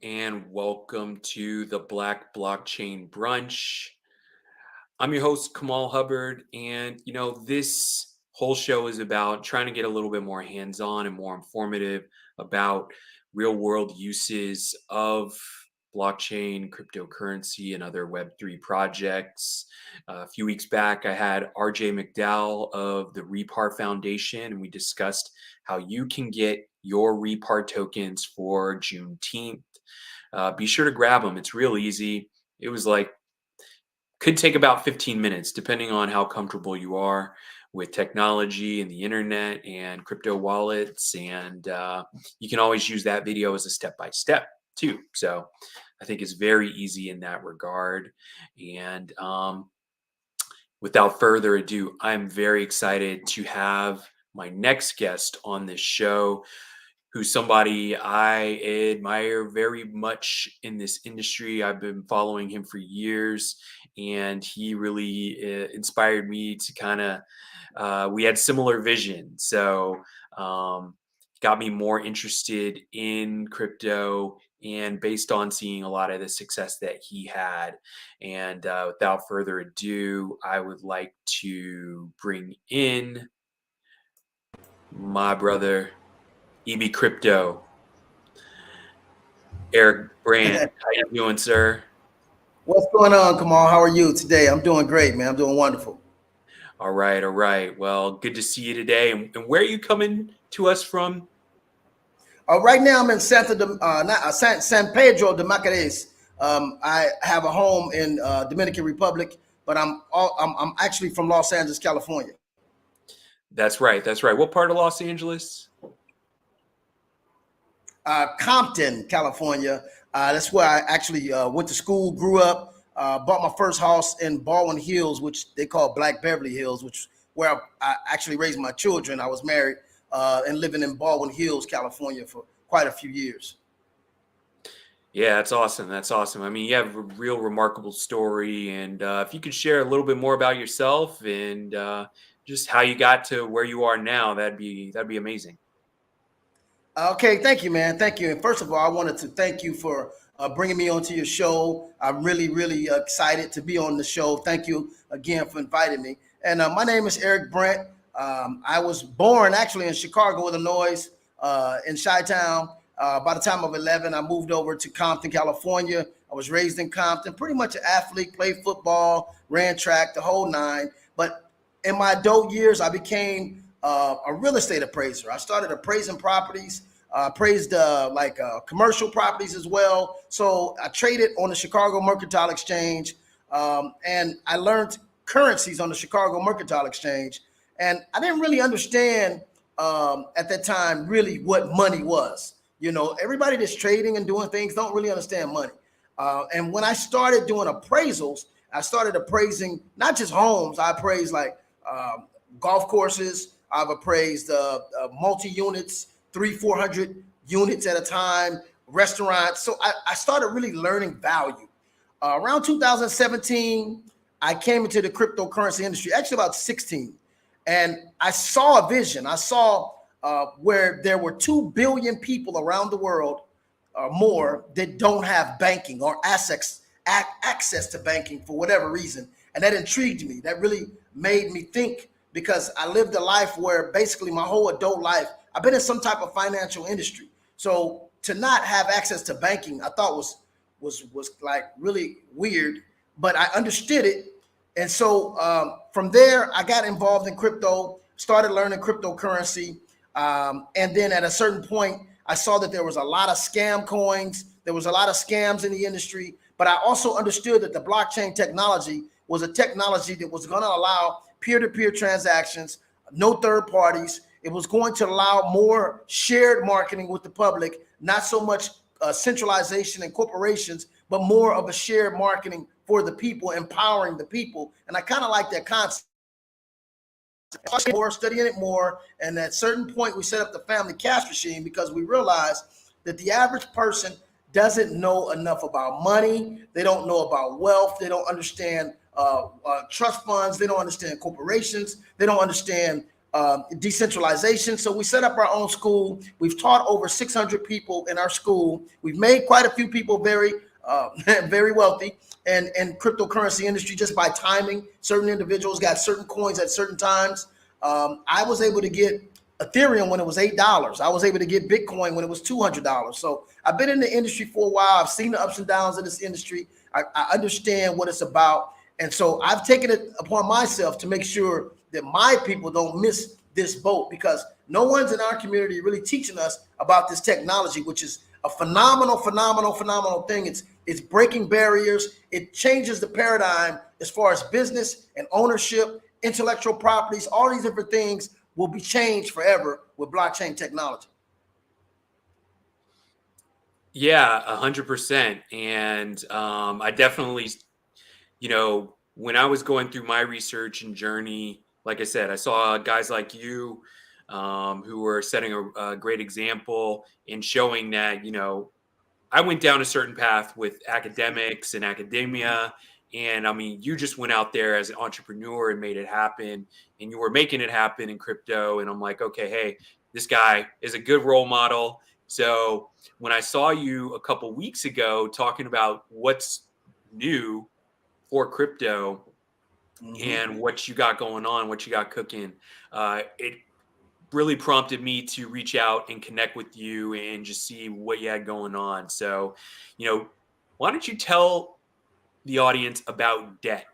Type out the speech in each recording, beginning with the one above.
and welcome to the Black Blockchain Brunch. I'm your host, Kamal Hubbard, and this whole show is about trying to get a little bit more hands on and more informative about real world uses of blockchain, cryptocurrency, and other Web3 projects. A few weeks back, I had RJ McDowell of the Repar Foundation, and we discussed how you can get your Repar tokens for Juneteenth. Be sure to grab them. It's real easy. It was like could take about 15 minutes, depending on how comfortable you are with technology and the internet and crypto wallets. And you can always use that video as a step by step too. So I think it's very easy in that regard. And without further ado, I'm very excited to have my next guest on this show, who's somebody I admire very much in this industry. I've been following him for years, and he really inspired me to kind of, we had similar vision. So, got me more interested in crypto and based on seeing a lot of the success that he had. And without further ado, I would like to bring in my brother, EB Crypto, Eric Brandt. How you doing, sir? What's going on, Kamal? How are you today? I'm doing great, man. I'm doing wonderful. All right, all right. Well, good to see you today. And where are you coming to us from? Right now, I'm in San Pedro de Macorís. I have a home in Dominican Republic, but I'm actually from Los Angeles, California. That's right. That's right. What part of Los Angeles? Compton, California. That's where I actually went to school, grew up, bought my first house in Baldwin Hills, which they call Black Beverly Hills, which where I actually raised my children. I was married and living in Baldwin Hills, California for quite a few years. Yeah, that's awesome. That's awesome. I mean, you have a real remarkable story. And if you could share a little bit more about yourself and just how you got to where you are now, that'd be amazing. Okay, thank you, man. Thank you. And first of all, I wanted to thank you for bringing me onto your show. I'm really, really excited to be on the show. Thank you again for inviting me. And my name is Eric Brent. I was born actually in Chicago, Illinois, in Chi-Town. By the time of 11, I moved over to Compton, California. I was raised in Compton, pretty much an athlete, played football, ran track, the whole nine. But in my adult years, I became a real estate appraiser. I started appraising properties, appraised commercial properties as well. So I traded on the Chicago Mercantile Exchange, and I learned currencies on the Chicago Mercantile Exchange. And I didn't really understand at that time really what money was. You know, everybody that's trading and doing things don't really understand money. And when I started doing appraisals, I started appraising not just homes. I appraised like golf courses. I've appraised multi units, 400 units at a time, restaurants. So I started really learning value. Around 2017, I came into the cryptocurrency industry, actually about 16. And I saw a vision. I saw where there were 2 billion people around the world or more that don't have banking or access to banking for whatever reason. And that intrigued me. That really made me think because I lived a life where basically my whole adult life, I've been in some type of financial industry. So to not have access to banking, I thought was like really weird, but I understood it. And so from there, I got involved in crypto, started learning cryptocurrency. And then at a certain point, I saw that there was a lot of scam coins. There was a lot of scams in the industry. But I also understood that the blockchain technology was a technology that was going to allow peer-to-peer transactions, no third parties. It was going to allow more shared marketing with the public, not so much centralization and corporations, but more of a shared marketing for the people, empowering the people. And I kind of like that concept. More, studying it more, and at a certain point, we set up the family cash machine because we realized that the average person doesn't know enough about money. They don't know about wealth. They don't understand trust funds. They don't understand corporations. They don't understand decentralization. So we set up our own school. We've taught over 600 people in our school. We've made quite a few people very, very wealthy and cryptocurrency industry just by timing. Certain individuals got certain coins at certain times. I was able to get Ethereum when it was $8. I was able to get Bitcoin when it was $200. So I've been in the industry for a while. I've seen the ups and downs of this industry. I understand what it's about. And so I've taken it upon myself to make sure that my people don't miss this boat, because no one's in our community really teaching us about this technology, which is a phenomenal thing. It's breaking barriers. It changes the paradigm as far as business and ownership, intellectual properties, all these different things will be changed forever with blockchain technology. Yeah, 100%. And I definitely, when I was going through my research and journey, like I said, I saw guys like you who were setting a great example in showing that, I went down a certain path with academics and academia. And I mean, you just went out there as an entrepreneur and made it happen. And you were making it happen in crypto. And I'm like, okay, hey, this guy is a good role model. So when I saw you a couple weeks ago talking about what's new for crypto and what you got going on, what you got cooking, it really prompted me to reach out and connect with you and just see what you had going on. So, why don't you tell the audience about debt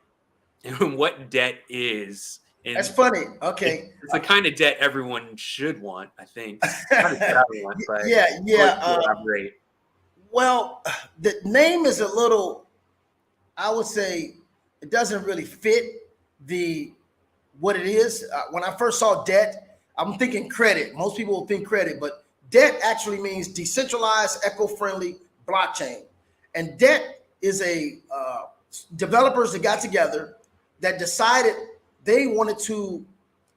and what debt is? That's And funny. Okay. it's the kind of debt everyone should want, I think. Not a debt I want, but Yeah. elaborate. Well, the name is a little, I would say, it doesn't really fit what it is. When I first saw debt, I'm thinking credit. Most people will think credit, but debt actually means decentralized, eco-friendly blockchain. And debt is a developers that got together that decided they wanted to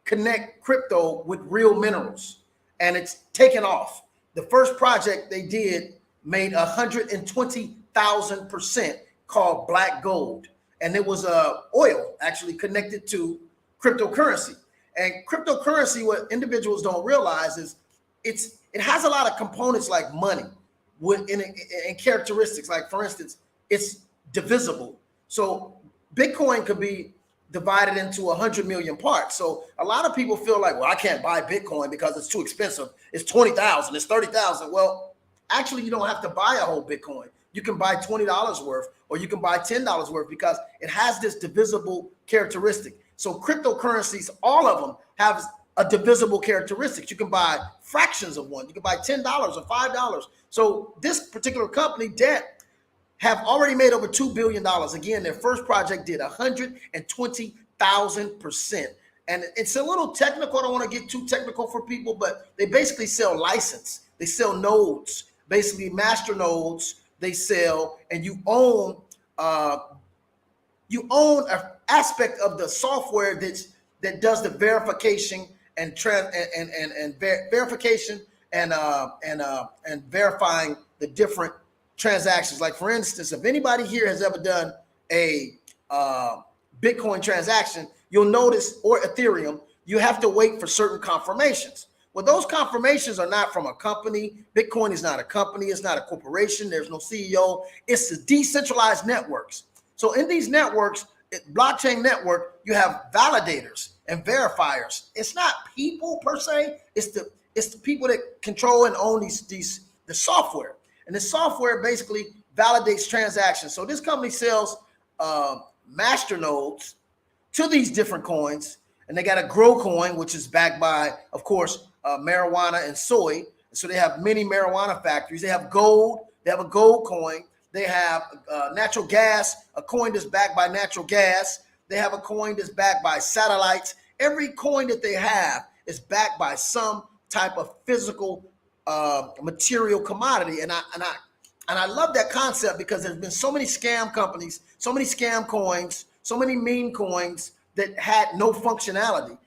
connect crypto with real minerals, and it's taken off. The first project they did made 120,000% called Black Gold, and it was oil actually connected to cryptocurrency. And cryptocurrency, what individuals don't realize is it has a lot of components like money in characteristics. Like, for instance, it's divisible. So Bitcoin could be divided into 100 million parts. So a lot of people feel like, well, I can't buy Bitcoin because it's too expensive. It's 20,000, it's 30,000. Well, actually, you don't have to buy a whole Bitcoin. You can buy $20 worth, or you can buy $10 worth, because it has this divisible characteristic. So cryptocurrencies, all of them have a divisible characteristic. You can buy fractions of one. You can buy $10 or $5. So this particular company, D.E.B.T, have already made over $2 billion. Again, their first project did 120,000%. And it's a little technical. I don't want to get too technical for people, but they basically sell license. They sell nodes, basically master nodes. They sell, and you own an aspect of the software that does the verification and verification and verifying the different transactions. Like, for instance, if anybody here has ever done a Bitcoin transaction, you'll notice, or Ethereum, you have to wait for certain confirmations. Well, those confirmations are not from a company. Bitcoin is not a company. It's not a corporation. There's no CEO. It's the decentralized networks. So in these networks, blockchain network, you have validators and verifiers. It's not people per se. It's the people that control and own the software. And the software basically validates transactions. So this company sells master nodes to these different coins, and they got a grow coin, which is backed by, of course, marijuana and soy. So they have many marijuana factories. They have gold. They have a gold coin. They have natural gas, a coin that's backed by natural gas. They have a coin that's backed by satellites. Every coin that they have is backed by some type of physical material commodity. And I love that concept, because there's been so many scam companies, so many scam coins, so many meme coins that had no functionality.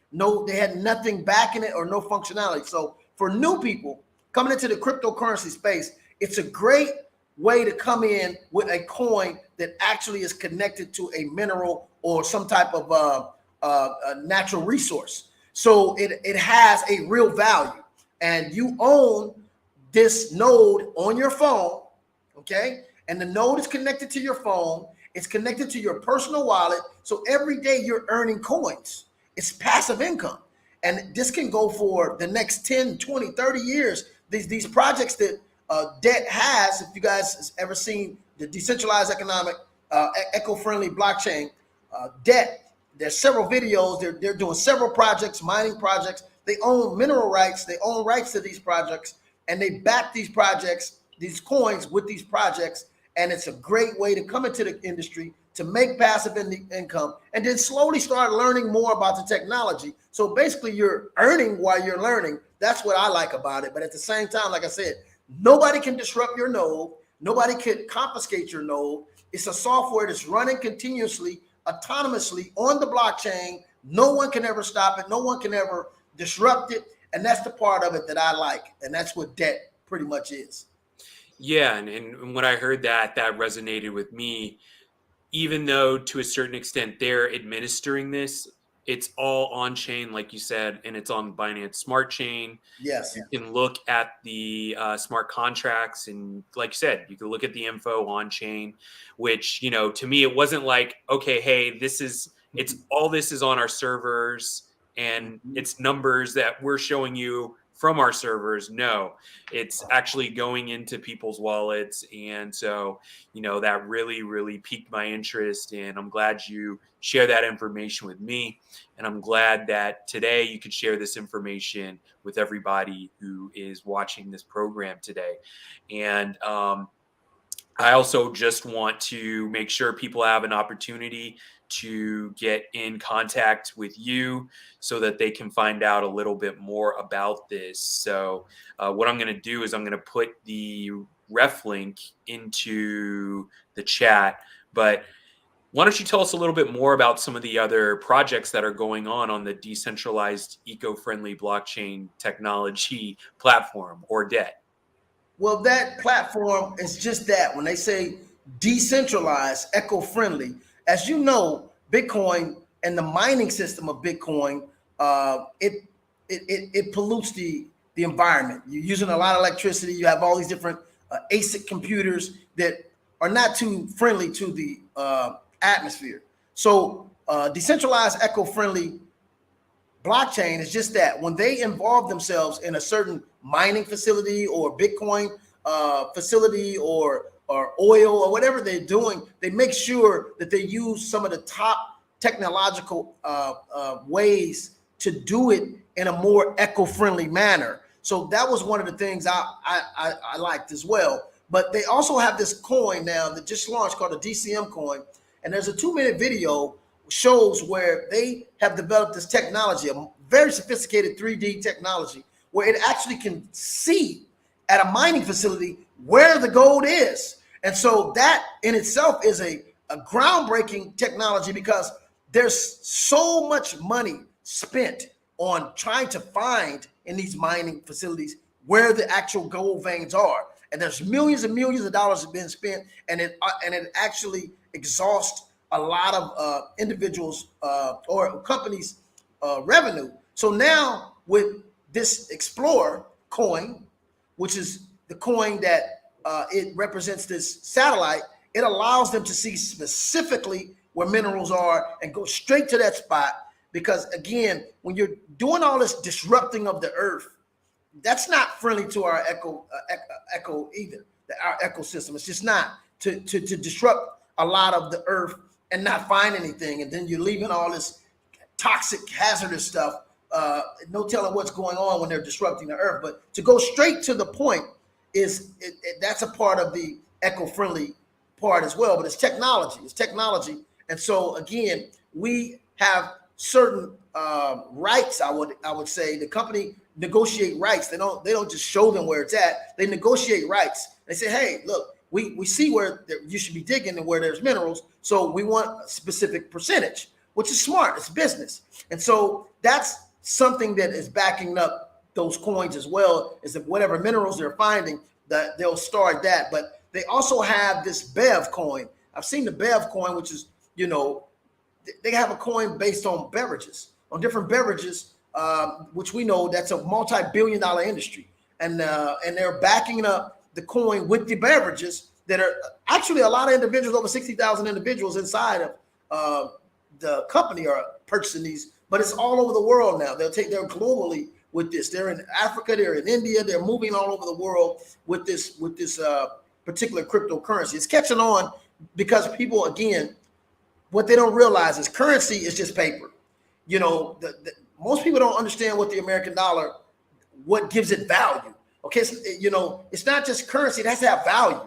They had nothing backing it or no functionality. So for new people coming into the cryptocurrency space, it's a great way to come in with a coin that actually is connected to a mineral or some type of natural resource. So it has a real value, and you own this node on your phone, okay? And the node is connected to your phone. It's connected to your personal wallet. So every day you're earning coins. It's passive income. And this can go for the next 10, 20, 30 years. These projects that D.E.B.T has, if you guys ever seen the decentralized economic, eco-friendly blockchain, D.E.B.T, there's several videos. They're doing several projects, mining projects. They own mineral rights. They own rights to these projects, and they back these projects, these coins with these projects. And it's a great way to come into the industry to make passive income, and then slowly start learning more about the technology. So basically, you're earning while you're learning. That's what I like about it. But at the same time, like I said, nobody can disrupt your node. Nobody can confiscate your node. It's a software that's running continuously, autonomously on the blockchain. No one can ever stop it. No one can ever disrupt it. And that's the part of it that I like. And that's what D.E.B.T pretty much is. Yeah, and when I heard that, that resonated with me. Even though to a certain extent they're administering this, it's all on chain, like you said, and it's on Binance Smart Chain. Yes. You can look at the smart contracts, and like you said, you can look at the info on chain. Which, you know, to me, it wasn't like, okay, hey, it's all this is on our servers, and it's numbers that we're showing you from our servers. No, it's actually going into people's wallets, and so, you know, that really, really piqued my interest. And I'm glad you share that information with me. And I'm glad that today you could share this information with everybody who is watching this program today. And I also just want to make sure people have an opportunity to get in contact with you so that they can find out a little bit more about this. So, what I'm going to do is I'm going to put the ref link into the chat. But why don't you tell us a little bit more about some of the other projects that are going on the decentralized eco-friendly blockchain technology platform, or DET? Well, that platform is just that. When they say decentralized, eco-friendly, as you know, Bitcoin and the mining system of Bitcoin, it pollutes the environment. You're using a lot of electricity. You have all these different ASIC computers that are not too friendly to the atmosphere. So decentralized, eco-friendly blockchain is just that. When they involve themselves in a certain mining facility or Bitcoin facility or oil or whatever they're doing, they make sure that they use some of the top technological ways to do it in a more eco-friendly manner. So that was one of the things I liked as well. But they also have this coin now that just launched called a DCM coin. And there's a 2-minute video shows where they have developed this technology, a very sophisticated 3D technology, where it actually can see at a mining facility where the gold is. And so that in itself is a groundbreaking technology, because there's so much money spent on trying to find in these mining facilities where the actual gold veins are. And there's millions and millions of dollars have been spent, and it actually exhausts a lot of individuals or companies' revenue. So now with this Explorer coin, which is the coin that it represents this satellite, it allows them to see specifically where minerals are and go straight to that spot. Because again, when you're doing all this disrupting of the earth, that's not friendly to our eco either, our ecosystem. It's just not to disrupt a lot of the earth and not find anything. And then you're leaving all this toxic, hazardous stuff. No telling what's going on when they're disrupting the earth. But to go straight to the point that's a part of the eco-friendly part as well. But it's technology. It's technology. And so again, we have certain rights. I would say the company negotiate rights. They don't just show them where it's at. They negotiate rights. They say, hey, look, we see where you should be digging and where there's minerals, so we want a specific percentage, which is smart. It's business. And so that's something that is backing up those coins as well, is that whatever minerals they're finding, that they'll start that. But they also have this Bev coin. I've seen the Bev coin, which is, they have a coin based on beverages, on different beverages which we know that's a multi-billion-dollar industry, and they're backing up the coin with the beverages that are actually a lot of individuals, over 60,000 individuals inside of the company are purchasing these, but it's all over the world now. They're globally with this. They're in Africa, they're in India, they're moving all over the world with this particular cryptocurrency. It's catching on because people, again, what they don't realize is currency is just paper. You know, most people don't understand what the American dollar, what gives it value. Okay, so, you know, it's not just currency, it has to have value.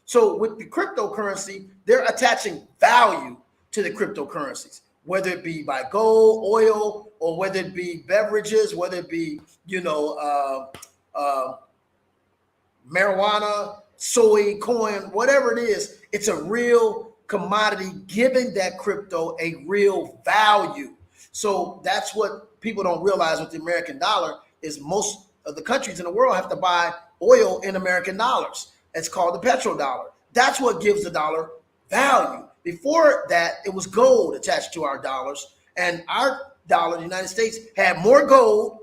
So with the cryptocurrency, they're attaching value to the cryptocurrencies, whether it be by gold, oil, or whether it be beverages, whether it be, you know, marijuana, soy, coin, whatever it is, it's a real commodity giving that crypto a real value. So that's what people don't realize with the American dollar is most of the countries in the world have to buy oil in American dollars. It's called the petrodollar. That's what gives the dollar value. Before that, it was gold attached to our dollars, and our dollar, the United States, had more gold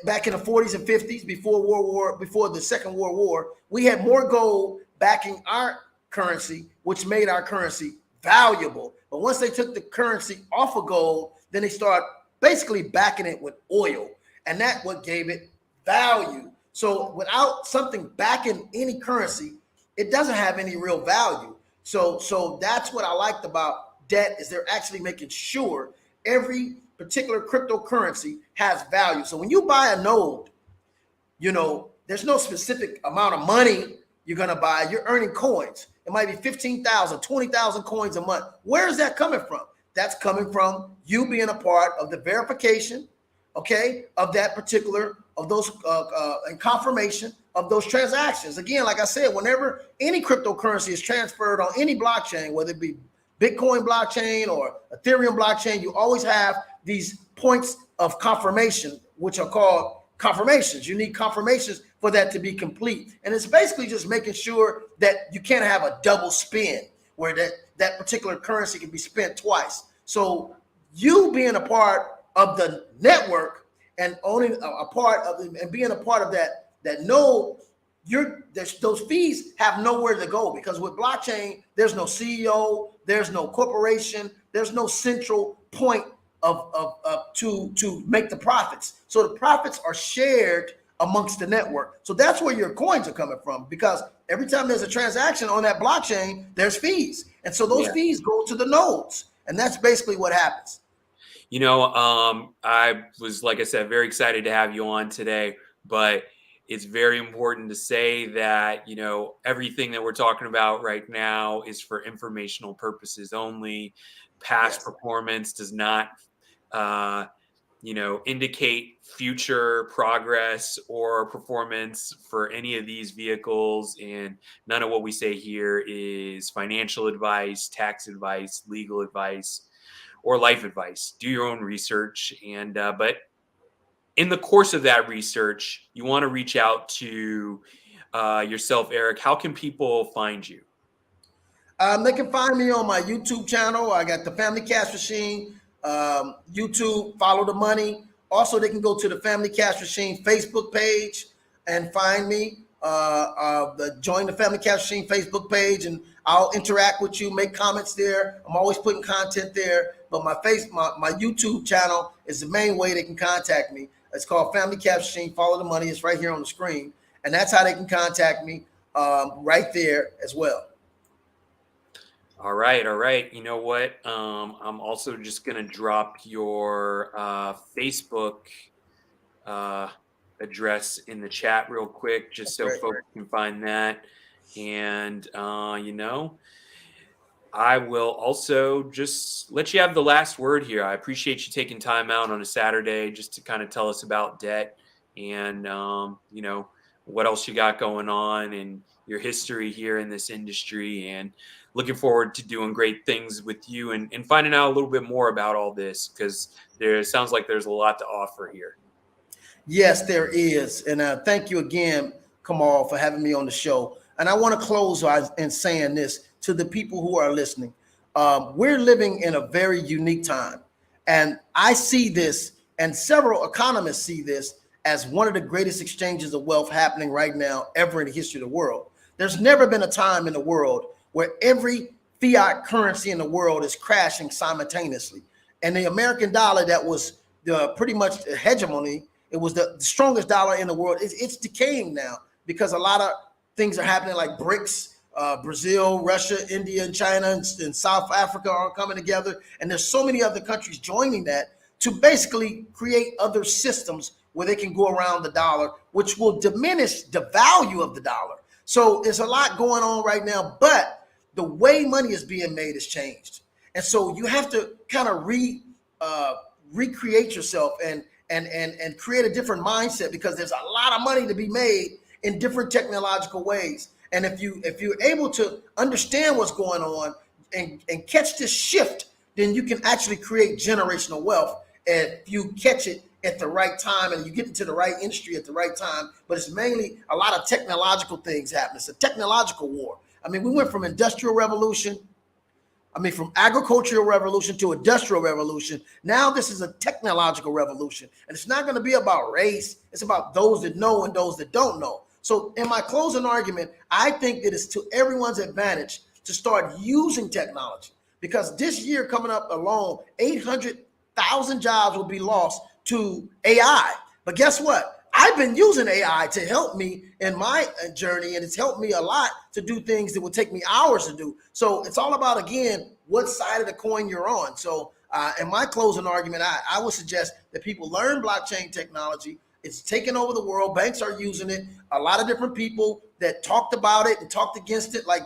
back in the 40s and 50s before the Second World War. We had more gold backing our currency, which made our currency valuable. But once they took the currency off of gold, then they start basically backing it with oil, and that's what gave it value. So without something backing any currency, it doesn't have any real value. So that's what I liked about debt, is they're actually making sure every particular cryptocurrency has value. So when you buy a node, you know, there's no specific amount of money you're going to buy. You're earning coins. It might be 15,000, 20,000 coins a month. Where is that coming from? That's coming from you being a part of the verification, okay, of that particular, of those, and confirmation of those transactions. Again, like I said, whenever any cryptocurrency is transferred on any blockchain, whether it be Bitcoin blockchain or Ethereum blockchain, you always have these points of confirmation, which are called confirmations. You need confirmations for that to be complete. And it's basically just making sure that you can't have a double spin where that particular currency can be spent twice. So you being a part of the network and owning a part of and being a part of that node, those fees have nowhere to go, because with blockchain, there's no CEO, there's no corporation, there's no central point to make the profits. So the profits are shared amongst the network. So that's where your coins are coming from, because every time there's a transaction on that blockchain, there's fees. And so those fees go to the nodes. And that's basically what happens. You know, I was, like I said, very excited to have you on today, but it's very important to say that, you know, everything that we're talking about right now is for informational purposes only. Past performance does not, you know, indicate future progress or performance for any of these vehicles. And none of what we say here is financial advice, tax advice, legal advice, or life advice. Do your own research. And, but in the course of that research, you want to reach out to yourself, Eric. How can people find you? They can find me on my YouTube channel. I got the Family Cash Machine, YouTube, Follow the Money. Also, they can go to the Family Cash Machine Facebook page and find me. Join the Family Cash Machine Facebook page, and I'll interact with you, make comments there. I'm always putting content there. But my YouTube channel is the main way they can contact me. It's called Family Cash Machine, Follow the Money. It's right here on the screen. And that's how they can contact me right there as well. All right. All right. You know what? I'm also just going to drop your Facebook address in the chat real quick, just so folks can find that. And, you know, I will also just let you have the last word here. I appreciate you taking time out on a Saturday just to kind of tell us about debt and, you know, what else you got going on and your history here in this industry, and looking forward to doing great things with you and finding out a little bit more about all this, because there sounds like there's a lot to offer here. Yes, there is. And thank you again, Kamal, for having me on the show. And I want to close in saying this to the people who are listening. We're living in a very unique time. And I see this And several economists see this as one of the greatest exchanges of wealth happening right now ever in the history of the world. There's never been a time in the world where every fiat currency in the world is crashing simultaneously. And the American dollar, that was pretty much the hegemony, it was the strongest dollar in the world. It's decaying now because a lot of things are happening, like BRICS, Brazil, Russia, India, and China, and South Africa are coming together. And there's so many other countries joining that to basically create other systems where they can go around the dollar, which will diminish the value of the dollar. So there's a lot going on right now, but the way money is being made has changed. And so you have to kind of recreate yourself and create a different mindset, because there's a lot of money to be made in different technological ways. And if you're able to understand what's going on and catch this shift, then you can actually create generational wealth. And if you catch it at the right time and you get into the right industry at the right time. But it's mainly a lot of technological things happening. It's a technological war. I mean, we went from industrial revolution, from agricultural revolution to industrial revolution. Now this is a technological revolution. And it's not going to be about race. It's about those that know and those that don't know. So in my closing argument, I think that it's to everyone's advantage to start using technology, because this year coming up alone, 800,000 jobs will be lost to AI. But guess what? I've been using AI to help me in my journey, and it's helped me a lot to do things that would take me hours to do. So it's all about, again, what side of the coin you're on. So in my closing argument, I would suggest that people learn blockchain technology. It's taken over the world. Banks are using it. A lot of different people that talked about it and talked against it, like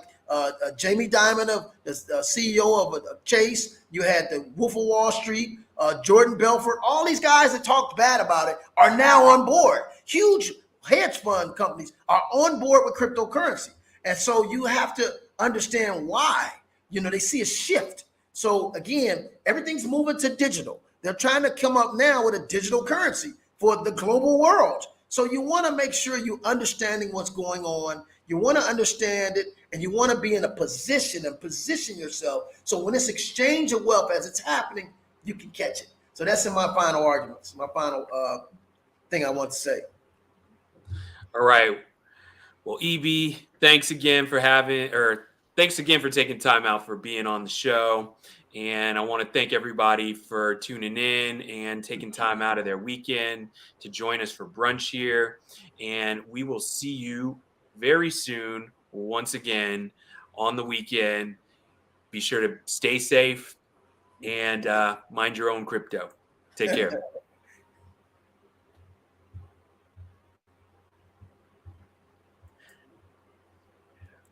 Jamie Dimon, the CEO of Chase. You had the Wolf of Wall Street, Jordan Belfort. All these guys that talked bad about it are now on board. Huge hedge fund companies are on board with cryptocurrency. And so you have to understand why. They see a shift. So again, everything's moving to digital. They're trying to come up now with a digital currency for the global world. So you want to make sure you're understanding what's going on. You want to understand it, and you want to be in a position and position yourself. So when this exchange of wealth, as it's happening, you can catch it. So that's in my final arguments, my final thing I want to say. All right. Well, EB, thanks again for taking time out for being on the show. And I want to thank everybody for tuning in and taking time out of their weekend to join us for brunch here. And we will see you very soon, once again, on the weekend. Be sure to stay safe and mind your own crypto. Take care.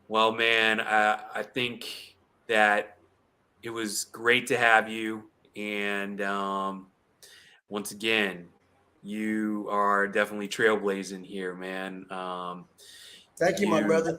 Well, man, I think that it was great to have you. And once again, you are definitely trailblazing here, man. Thank you, my brother.